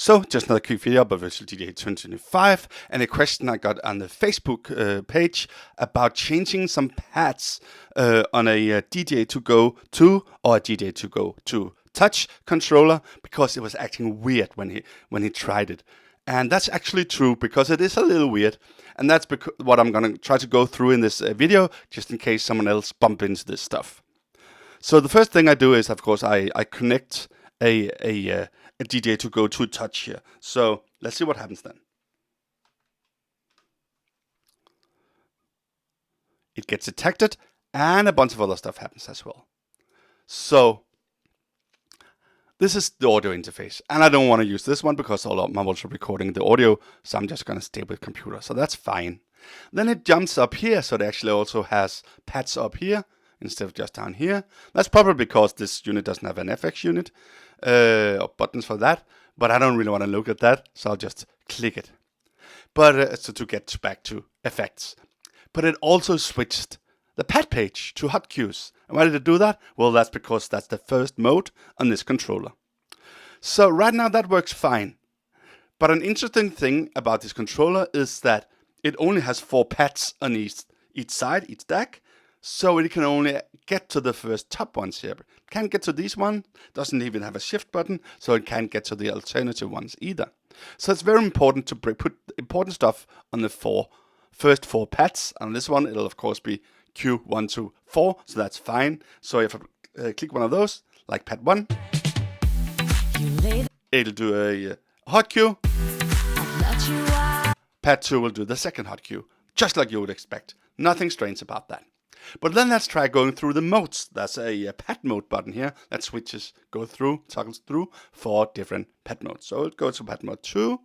So, just another quick video about Virtual DJ 2025 and a question I got on the Facebook page about changing some pads on a DJ to go to or a DJ to go to touch controller because it was acting weird when he tried it. And that's actually true because it is a little weird. And that's what I'm going to try to go through in this video, just in case someone else bumps into this stuff. So the first thing I do is, of course, I connect a DJ to go to touch here. So let's see what happens then. It gets detected and a bunch of other stuff happens as well. So this is the audio interface, and I don't want to use this one because I'm also recording the audio, so I'm just going to stay with computer, so that's fine. Then it jumps up here, so it actually also has pads up here instead of just down here. That's probably because this unit doesn't have an FX unit or buttons for that, but I don't really want to look at that, so I'll just click it. But so to get back to effects. But it also switched the pad page to hot cues. And why did it do that? Well, that's because that's the first mode on this controller. So right now that works fine. But an interesting thing about this controller is that it only has 4 pads on each side, each stack. So it can only get to the first top ones here. Can't get to these one, doesn't even have a shift button, so it can't get to the alternative ones either. So it's very important to put important stuff on the first 4 pads. On this one, it'll of course be Q1, 2, 4, so that's fine. So if I click one of those, like pad 1, it'll do a hot cue. Pad 2 will do the second hot cue, just like you would expect. Nothing strange about that. But then let's try going through the modes. There's a pad mode button here that toggles through 4 different pad modes. So it goes to pad mode 2,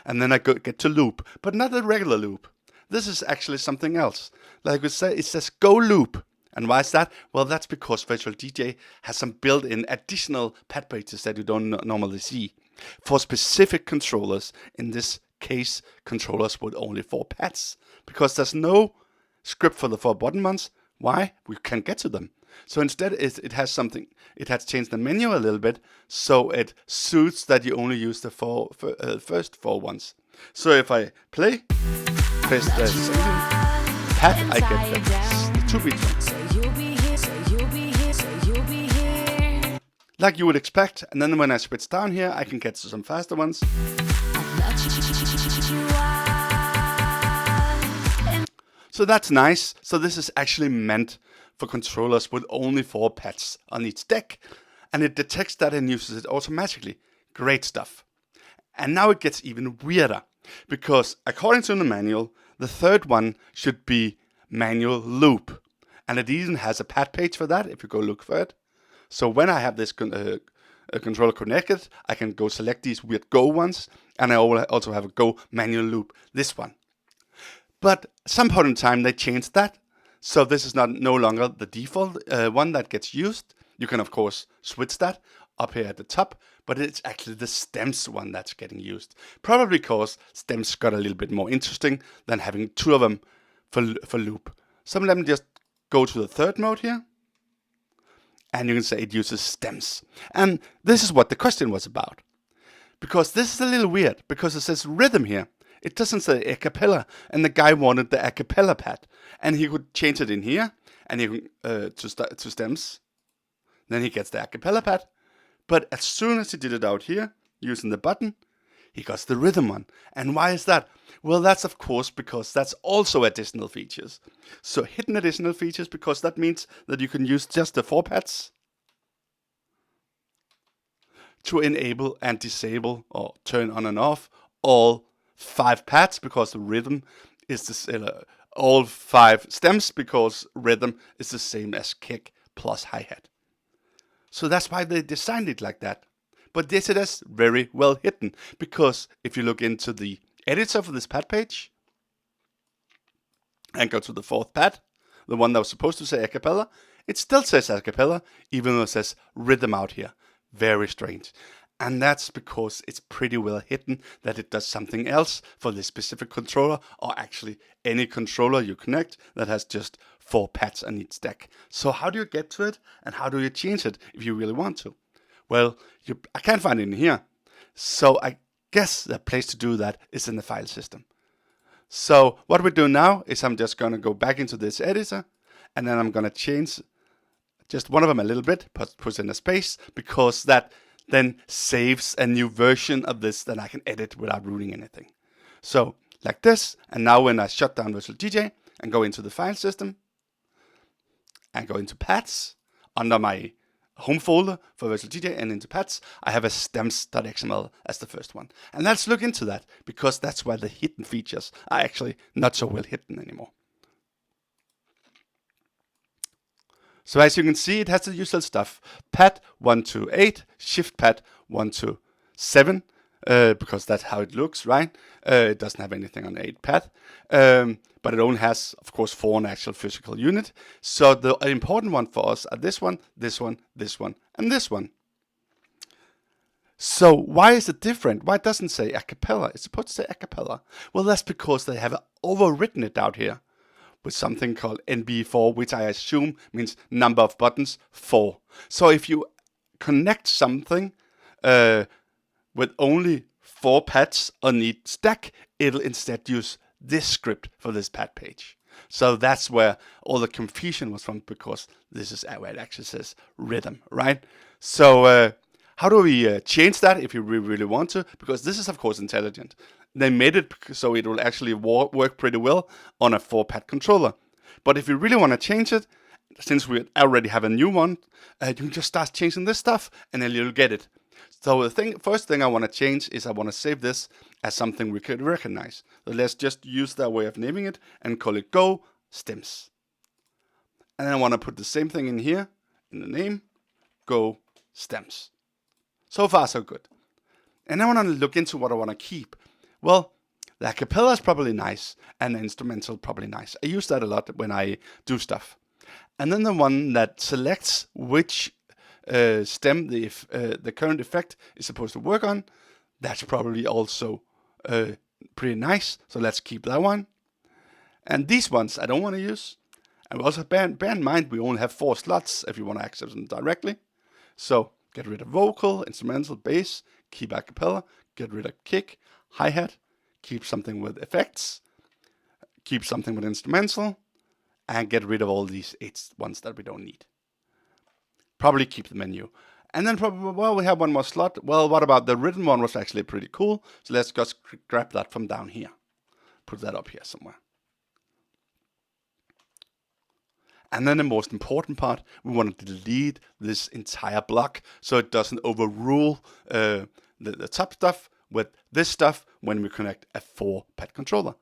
and then I get to loop, but not a regular loop. This is actually something else. Like we say, it says go loop. And why is that? Well, that's because Virtual DJ has some built-in additional pad pages that you don't normally see for specific controllers. In this case, controllers with only 4 pads, because there's no script for the 4 button ones. Why? We can't get to them. So instead, it has something. It has changed the menu a little bit, so it suits that you only use the first 4 ones. So if I press the second pad, I get the 2-beat one. Like you would expect, and then when I switch down here, I can get to some faster ones. So that's nice. So this is actually meant for controllers with only 4 pads on each deck, and it detects that and uses it automatically. Great stuff. And now it gets even weirder, because according to the manual, the third one should be manual loop, and it even has a pad page for that if you go look for it. So when I have this controller connected, I can go select these weird go ones, and I also have a go manual loop, this one. But at some point in time they changed that, so this is no longer the default one that gets used. You can of course switch that up here at the top, but it's actually the stems one that's getting used. Probably because stems got a little bit more interesting than having 2 of them for loop. So let me just go to the third mode here, and you can say it uses stems. And this is what the question was about, because this is a little weird, because it says rhythm here. It doesn't say a cappella, and the guy wanted the a cappella pad, and he could change it in here, and he can to stems. Then he gets the a cappella pad, but as soon as he did it out here using the button, he got the rhythm one. And why is that? Well, that's of course because that's also additional features. So hidden additional features, because that means that you can use just the 4 pads to enable and disable or turn on and off all 5 pads, because the rhythm is all 5 stems, because rhythm is the same as kick plus hi-hat. So that's why they designed it like that. But yes, it is very well hidden, because if you look into the editor for this pad page and go to the 4th pad, the one that was supposed to say a cappella, it still says a cappella, even though it says rhythm out here. Very strange. And that's because it's pretty well hidden that it does something else for this specific controller, or actually any controller you connect that has just 4 pads on each deck. So how do you get to it, and how do you change it if you really want to? Well, I can't find it in here. So I guess the place to do that is in the file system. So what we do now is I'm just going to go back into this editor, and then I'm going to change just one of them a little bit, push in a space, because that then saves a new version of this that I can edit without ruining anything. So like this, and now when I shut down Virtual DJ and go into the file system and go into paths under my home folder for Virtual DJ and into paths, I have a stems.xml as the first one. And let's look into that, because that's where the hidden features are actually not so well hidden anymore. So as you can see, it has the usual stuff. Path 1 to 8, shift path 1 to 7, because that's how it looks, right? It doesn't have anything on the 8 path. But it only has, of course, 4 in actual physical unit. So the important one for us are this one, this one, this one, and this one. So why is it different? Why it doesn't say a cappella? It's supposed to say a cappella. Well, that's because they have overwritten it out here with something called NB4, which I assume means number of buttons 4. So if you connect something with only 4 paths on each stack, it'll instead use this script for this path page. So that's where all the confusion was from, because this is where it actually says rhythm, right? So how do we change that if you really want to? Because this is, of course, intelligent. They made it so it will actually work pretty well on a 4-path controller. But if you really want to change it, since we already have a new one, you can just start changing this stuff, and then you'll get it. So the first thing I want to change is I want to save this as something we could recognize. So let's just use that way of naming it and call it Go Stems. And then I want to put the same thing in here, in the name, Go Stems. So far, so good. And I want to look into what I want to keep. Well, the a cappella is probably nice, and the instrumental probably nice. I use that a lot when I do stuff. And then the one that selects which stem the current effect is supposed to work on, that's probably also pretty nice. So let's keep that one. And these ones I don't want to use. And we also bear in mind we only have 4 slots if you want to access them directly. So get rid of vocal, instrumental, bass, keep a cappella, get rid of kick, hi-hat, keep something with effects, keep something with instrumental, and get rid of all these 8 ones that we don't need. Probably keep the menu. And then probably, well, we have one more slot. Well, what about the written one was actually pretty cool. So let's just grab that from down here. Put that up here somewhere. And then the most important part, we want to delete this entire block so it doesn't overrule the top stuff with this stuff when we connect a 4-path controller.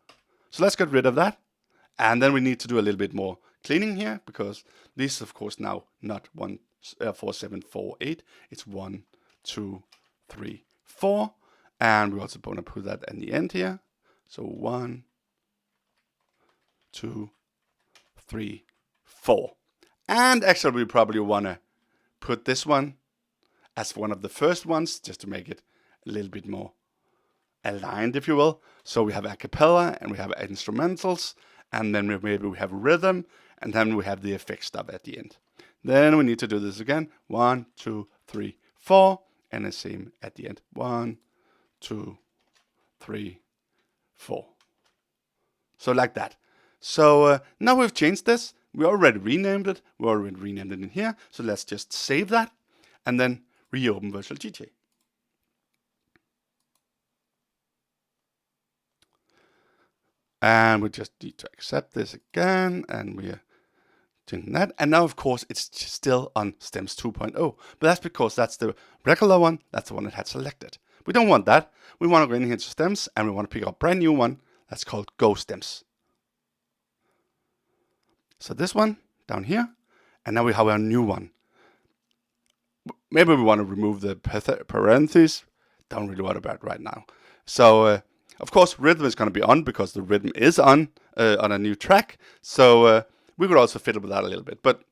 So let's get rid of that. And then we need to do a little bit more cleaning here, because this is, of course, now not 4, 7, 4, 8. It's 1, 2, 3, 4. And we also want to put that in the end here. So 1, 2, 3, 4. And actually, we probably want to put this one as one of the first ones, just to make it a little bit more aligned, if you will. So we have a cappella, and we have instrumentals, and then maybe we have rhythm, and then we have the effect stuff at the end. Then we need to do this again. 1, 2, 3, 4, and the same at the end. 1, 2, 3, 4. So like that. So now we've changed this. We already renamed it. We already renamed it in here. So let's just save that and then reopen Virtual DJ. And we just need to accept this again, and we're doing that. And now, of course, it's still on Stems 2.0, but that's because that's the regular one. That's the one it had selected. We don't want that. We want to go in here to Stems, and we want to pick up a brand new one that's called Go Stems. So this one down here, and now we have a new one. Maybe we want to remove the parentheses. Don't really worry about it right now. So, of course, rhythm is going to be on because the rhythm is on a new track. So we could also fiddle with that a little bit. But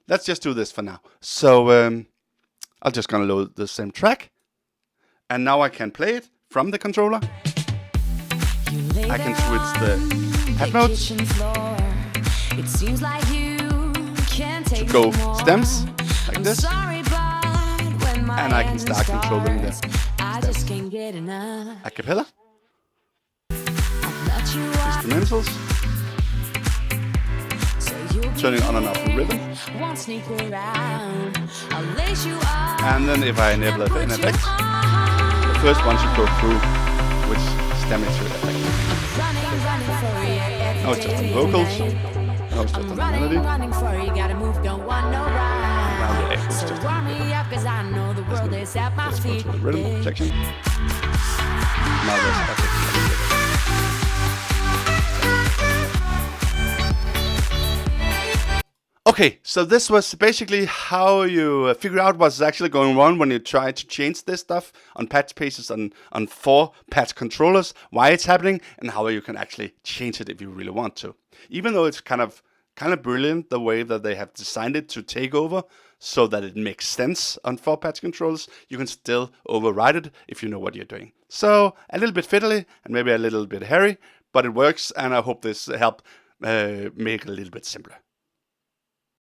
let's just do this for now. So I'm just going to load the same track. And now I can play it from the controller. I can switch the head notes to go stems like this. And I can start controlling the steps. A cappella. Instrumentals. Turning on and off the rhythm. And then if I enable an effect, the first one should go through, which stemmed to the effect. Now it's just on vocals. Now it's just on the melody. And now the echo is just on the rhythm. Let's go to the rhythm section. Now there's effects. Okay, so this was basically how you figure out what's actually going on when you try to change this stuff on patch pages on 4 patch controllers, why it's happening, and how you can actually change it if you really want to. Even though it's kind of brilliant the way that they have designed it to take over so that it makes sense on 4 patch controllers, you can still override it if you know what you're doing. So a little bit fiddly and maybe a little bit hairy, but it works, and I hope this helped make it a little bit simpler.